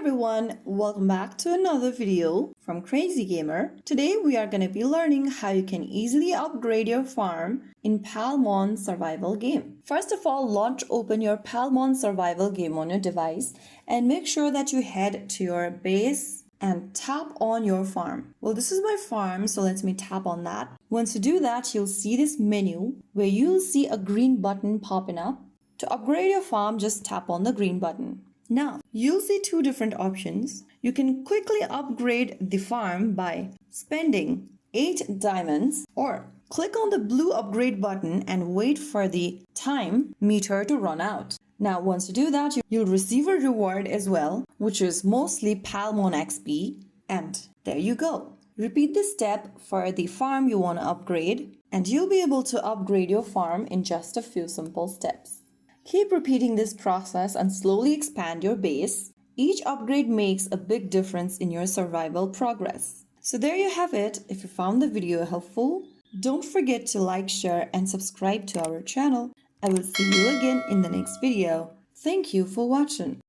everyone, welcome back to another video from Crazy Gamer. Today we are going to be learning how you can easily upgrade your farm in Palmon Survival game. First of all, launch open your Palmon Survival game on your device and make sure that you head to your base and tap on your farm. Well, this is my farm, so let me tap on that. Once you do that, you'll see this menu where you'll see a green button popping up. To upgrade your farm, just tap on the green button. Now, you'll see two different options. You can quickly upgrade the farm by spending 8 diamonds, or click on the blue upgrade button and wait for the time meter to run out. Now, once you do that, you'll receive a reward as well, which is mostly Palmon XP, and there you go. Repeat this step for the farm you want to upgrade, and you'll be able to upgrade your farm in just a few simple steps. Keep repeating this process and slowly expand your base. Each upgrade makes a big difference in your survival progress. So there you have it. If you found the video helpful, don't forget to like, share, and subscribe to our channel. I will see you again in the next video. Thank you for watching.